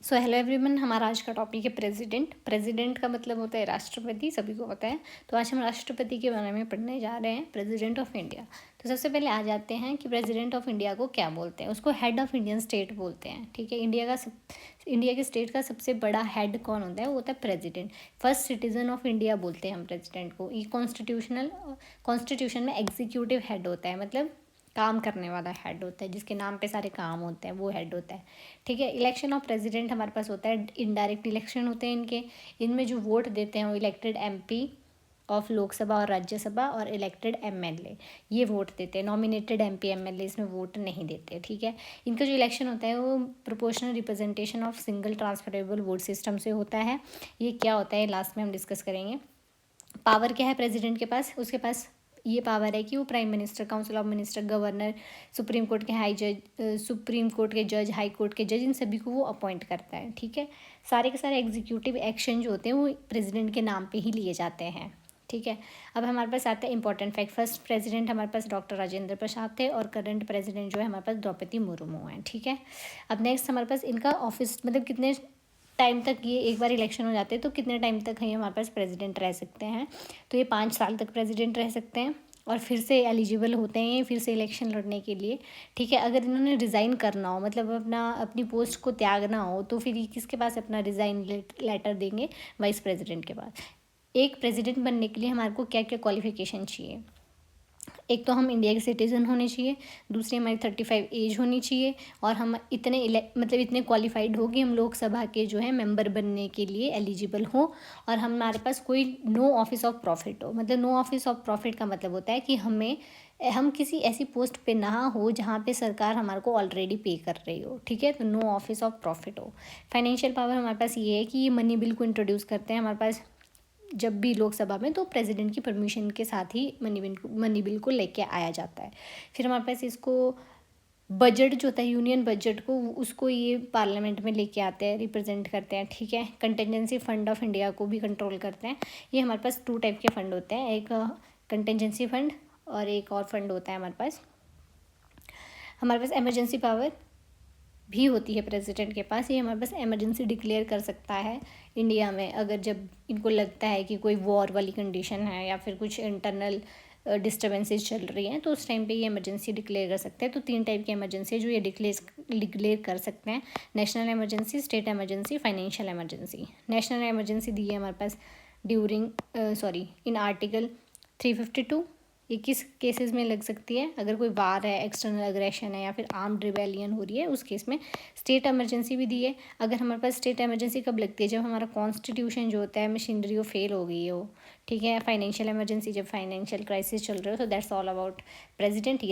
So hello everyone, हमारा आज का टॉपिक है प्रेसिडेंट। प्रेसिडेंट का मतलब होता है राष्ट्रपति, सभी को पता है। तो आज हम राष्ट्रपति के बारे में पढ़ने जा रहे हैं, प्रेसिडेंट ऑफ इंडिया। तो सबसे पहले आ जाते हैं कि प्रेसिडेंट ऑफ इंडिया को क्या बोलते हैं। उसको हेड ऑफ इंडियन स्टेट बोलते हैं। ठीक है, इंडिया के स्टेट का सबसे बड़ा हेड कौन होता है? वो होता है president. First citizen of India बोलते हैं हम प्रेसिडेंट को। ये कॉन्स्टिट्यूशन में एग्जीक्यूटिव हेड होता है, मतलब काम करने वाला हेड होता है, जिसके नाम पे सारे काम होते हैं, वो हेड होता है। ठीक है, इलेक्शन ऑफ प्रेसिडेंट हमारे पास होता है, इनडायरेक्ट इलेक्शन होते हैं इनके। इनमें जो वोट देते हैं वो इलेक्टेड एमपी ऑफ लोकसभा और राज्यसभा और इलेक्टेड एमएलए, ये वोट देते हैं। नॉमिनेटेड एमपी एमएलए इसमें वोट नहीं देते। ठीक है, इनका जो इलेक्शन होता है वो proportional representation of single transferable vote system से होता है। ये क्या होता है लास्ट में हम डिस्कस करेंगे। पावर क्या है प्रेसिडेंट के पास? उसके पास ये पावर है कि वो prime minister, council of minister, governor, supreme court के जज, हाई कोर्ट के जज, इन सभी को वो अपॉइंट करता है। ठीक है, सारे के सारे एग्जीक्यूटिव एक्शन जो होते हैं वो प्रेसिडेंट के नाम पे ही लिए जाते हैं। ठीक है, अब हमारे पास आता है इंपॉर्टेंट फैक्ट। फर्स्ट प्रेसिडेंट हमारे पास डॉक्टर राजेंद्र प्रसाद थे और करंट प्रेसिडेंट जो है हमारे पास द्रौपदी मुर्मू हैं। ठीक है, अब नेक्स्ट हमारे पास इनका ऑफिस, मतलब कितने टाइम तक, ये एक बार इलेक्शन हो जाते हैं तो कितने टाइम तक ही हमारे पास प्रेसिडेंट रह सकते हैं? तो ये 5 साल तक प्रेसिडेंट रह सकते हैं और फिर से एलिजिबल होते हैं फिर से इलेक्शन लड़ने के लिए। ठीक है, अगर इन्होंने रिज़ाइन करना हो, मतलब अपनी पोस्ट को त्यागना हो, तो फिर ये किसके पास अपना रिज़ाइन लेटर देंगे? वाइस प्रेसिडेंट के पास। एक प्रेसिडेंट बनने के लिए हमारे को क्या क्या क्वालिफिकेशन चाहिए? एक तो हम इंडिया के सिटीज़न होने चाहिए, दूसरी हमारी 35 एज होनी चाहिए, और हम इतने क्वालिफाइड हो कि हम लोकसभा के जो है मेंबर बनने के लिए एलिजिबल हो, और हमारे पास कोई नो ऑफिस ऑफ प्रॉफिट हो। मतलब नो ऑफिस ऑफ प्रॉफिट का मतलब होता है कि हम किसी ऐसी पोस्ट पे ना हो जहाँ पे सरकार हमारे को ऑलरेडी पे कर रही हो। ठीक है, तो नो ऑफिस ऑफ प्रॉफिट हो। फाइनेंशियल पावर हमारे पास ये है कि ये मनी बिल को इंट्रोड्यूस करते हैं हमारे पास जब भी लोकसभा में, तो प्रेसिडेंट की परमिशन के साथ ही मनी बिल को लेके आया जाता है। फिर हमारे पास इसको बजट जो होता है, यूनियन बजट को, उसको ये पार्लियामेंट में लेके आते हैं, रिप्रेजेंट करते हैं। ठीक है, कंटिजेंसी फंड ऑफ इंडिया को भी कंट्रोल करते हैं। ये हमारे पास 2 टाइप के फंड होते हैं, एक कंटिजेंसी फंड और एक और फंड होता है हमारे पास इमरजेंसी पावर भी होती है प्रेसिडेंट के पास। ये हमारे पास इमरजेंसी डिक्लेयर कर सकता है इंडिया में, अगर जब इनको लगता है कि कोई वॉर वाली कंडीशन है या फिर कुछ इंटरनल डिस्टर्बेंसेस चल रही हैं, तो उस टाइम पे ये इमरजेंसी डिक्लेयर कर सकते हैं। तो 3 टाइप की इमरजेंसी है जो ये डिक्लेयर कर सकते हैं: national emergency, state emergency, financial emergency. National emergency दी है हमारे पास इन आर्टिकल 352। ये किस केसेस में लग सकती है? अगर कोई वार है, एक्सटर्नल अग्रेशन है, या फिर आर्म्ड रिबेलियन हो रही है, उस केस में। स्टेट इमरजेंसी भी दी है। अगर हमारे पास स्टेट इमरजेंसी कब लगती है? जब हमारा कॉन्स्टिट्यूशन जो होता है, मशीनरी वो फेल हो गई हो। ठीक है, फाइनेंशियल इमरजेंसी जब फाइनेंशियल क्राइसिस चल रहा हो। So that's all about president.